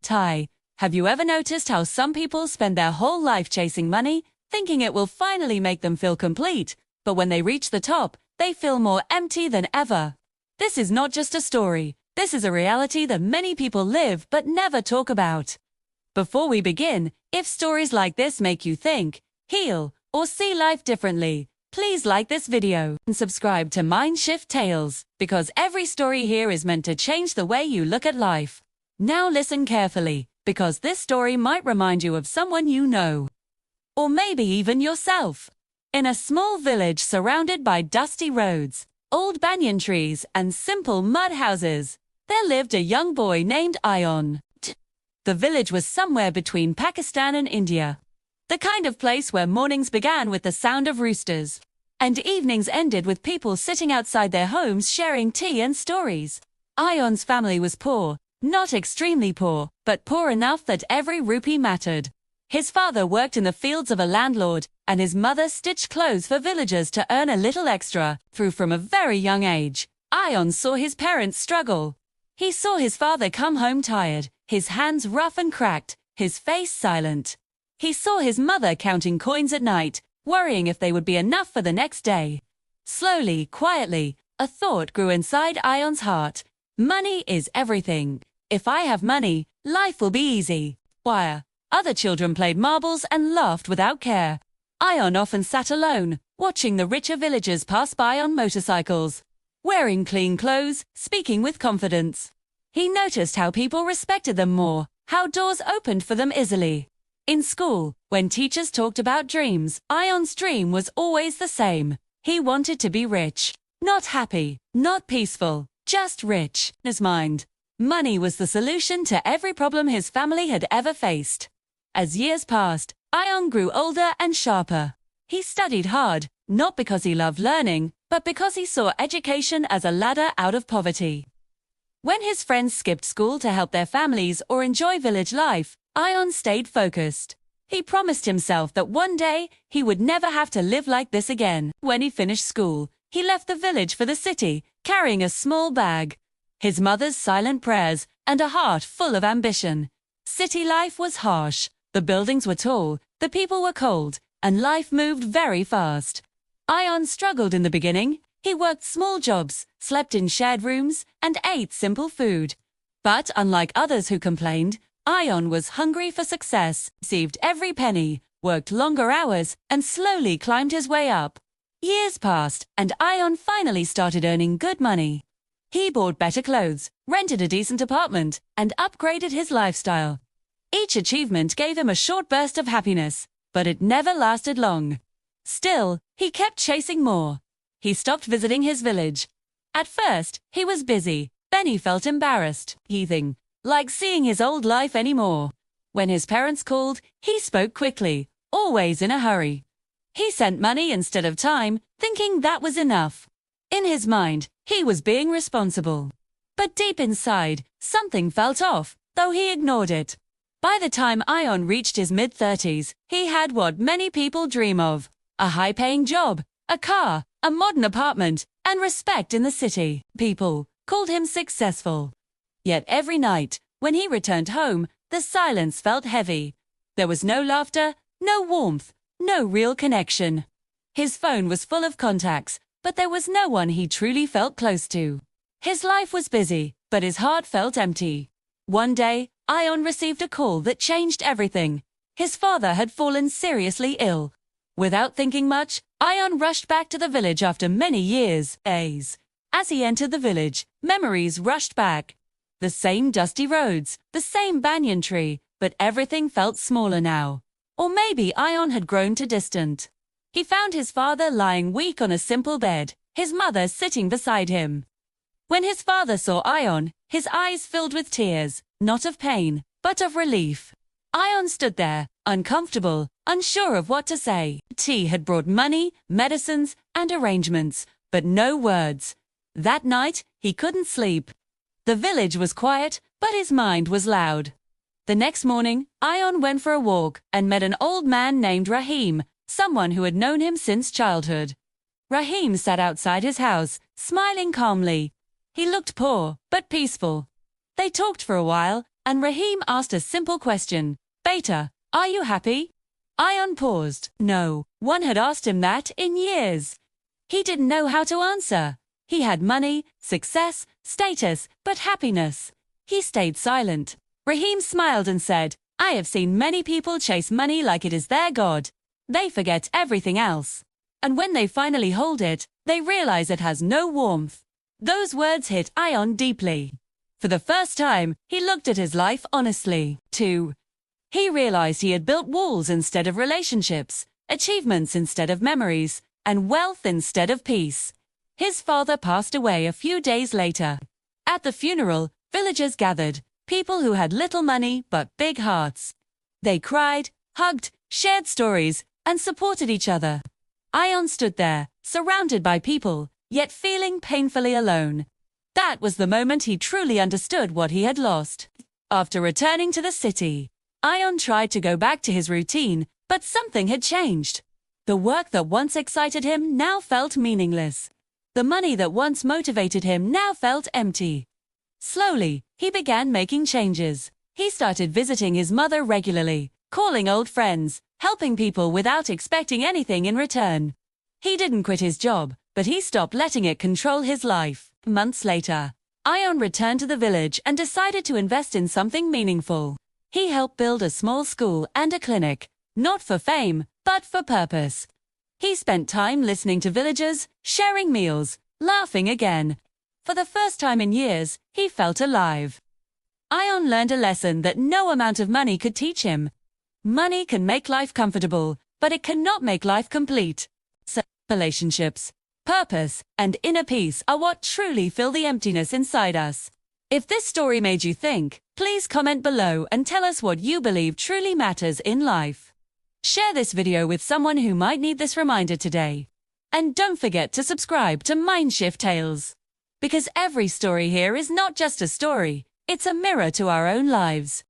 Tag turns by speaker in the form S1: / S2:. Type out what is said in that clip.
S1: Ty, have you ever noticed how some people spend their whole life chasing money, thinking it will finally make them feel complete, but when they reach the top, they feel more empty than ever? This is not just a story. This is a reality that many people live but never talk about. Before we begin, if stories like this make you think, heal, or see life differently, please like this video and subscribe to MindShift Tales, because every story here is meant to change the way you look at life. Now listen carefully, because this story might remind you of someone you know. Or maybe even yourself. In a small village surrounded by dusty roads, old banyan trees, and simple mud houses, there lived a young boy named Ion. The village was somewhere between Pakistan and India. The kind of place where mornings began with the sound of roosters, and evenings ended with people sitting outside their homes sharing tea and stories. Ion's family was poor, not extremely poor, but poor enough that every rupee mattered. His father worked in the fields of a landlord, and his mother stitched clothes for villagers to earn a little extra. From a very young age, Ion saw his parents struggle. He saw his father come home tired, his hands rough and cracked, his face silent. He saw his mother counting coins at night, worrying if they would be enough for the next day. Slowly, quietly, a thought grew inside Ion's heart. Money is everything. If I have money, life will be easy. While other children played marbles and laughed without care, Ion often sat alone, watching the richer villagers pass by on motorcycles, wearing clean clothes, speaking with confidence. He noticed how people respected them more, how doors opened for them easily. In school, when teachers talked about dreams, Ion's dream was always the same. He wanted to be rich. Not happy, not peaceful, just rich. In his mind, money was the solution to every problem his family had ever faced. As years passed, Ion grew older and sharper. He studied hard, not because he loved learning, but because he saw education as a ladder out of poverty. When his friends skipped school to help their families or enjoy village life, Ion stayed focused. He promised himself that one day he would never have to live like this again. When he finished school, he left the village for the city, carrying a small bag, his mother's silent prayers, and a heart full of ambition. City life was harsh. The buildings were tall, the people were cold, and life moved very fast. Ion struggled in the beginning. He worked small jobs, slept in shared rooms, and ate simple food. But unlike others who complained, Ion was hungry for success, saved every penny, worked longer hours, and slowly climbed his way up. Years passed, and Ion finally started earning good money. He bought better clothes, rented a decent apartment, and upgraded his lifestyle. Each achievement gave him a short burst of happiness, but it never lasted long. Still, he kept chasing more. He stopped visiting his village. At first, he was busy, then he felt embarrassed, like seeing his old life anymore. When his parents called, he spoke quickly, always in a hurry. He sent money instead of time, thinking that was enough. In his mind, he was being responsible. But deep inside, something felt off, though he ignored it. By the time Ion reached his mid-30s, he had what many people dream of: a high-paying job, a car, a modern apartment, and respect in the city. People called him successful. Yet every night, when he returned home, the silence felt heavy. There was no laughter, no warmth, no real connection. His phone was full of contacts, but there was no one he truly felt close to. His life was busy, but his heart felt empty. One day, Ion received a call that changed everything. His father had fallen seriously ill. Without thinking much, Ion rushed back to the village after many years. As he entered the village, memories rushed back. The same dusty roads, the same banyan tree, but everything felt smaller now. Or maybe Ion had grown too distant. He found his father lying weak on a simple bed, his mother sitting beside him. When his father saw Ion, his eyes filled with tears, not of pain, but of relief. Ion stood there, uncomfortable, unsure of what to say. Tea had brought money, medicines, and arrangements, but no words. That night, he couldn't sleep. The village was quiet, but his mind was loud. The next morning, Ion went for a walk and met an old man named Rahim, someone who had known him since childhood. Rahim sat outside his house, smiling calmly. He looked poor, but peaceful. They talked for a while, and Rahim asked a simple question. Beta, are you happy? Ion paused. No, one had asked him that in years. He didn't know how to answer. He had money, success, status, but happiness. He stayed silent. Rahim smiled and said, I have seen many people chase money like it is their god. They forget everything else. And when they finally hold it, they realize it has no warmth. Those words hit Ion deeply. For the first time, he looked at his life honestly. 2. He realized he had built walls instead of relationships, achievements instead of memories, and wealth instead of peace. His father passed away a few days later. At the funeral, villagers gathered, people who had little money but big hearts. They cried, hugged, shared stories, and supported each other. Ion stood there, surrounded by people, yet feeling painfully alone. That was the moment he truly understood what he had lost. After returning to the city, Ion tried to go back to his routine, but something had changed. The work that once excited him now felt meaningless. The money that once motivated him now felt empty. Slowly, he began making changes. He started visiting his mother regularly, calling old friends, helping people without expecting anything in return. He didn't quit his job, but he stopped letting it control his life. Months later, Ion returned to the village and decided to invest in something meaningful. He helped build a small school and a clinic, not for fame, but for purpose. He spent time listening to villagers, sharing meals, laughing again. For the first time in years, he felt alive. Ion learned a lesson that no amount of money could teach him. Money can make life comfortable, but it cannot make life complete. So, relationships, purpose, and inner peace are what truly fill the emptiness inside us. If this story made you think, please comment below and tell us what you believe truly matters in life. Share this video with someone who might need this reminder today. And don't forget to subscribe to MindShift Tales. Because every story here is not just a story, it's a mirror to our own lives.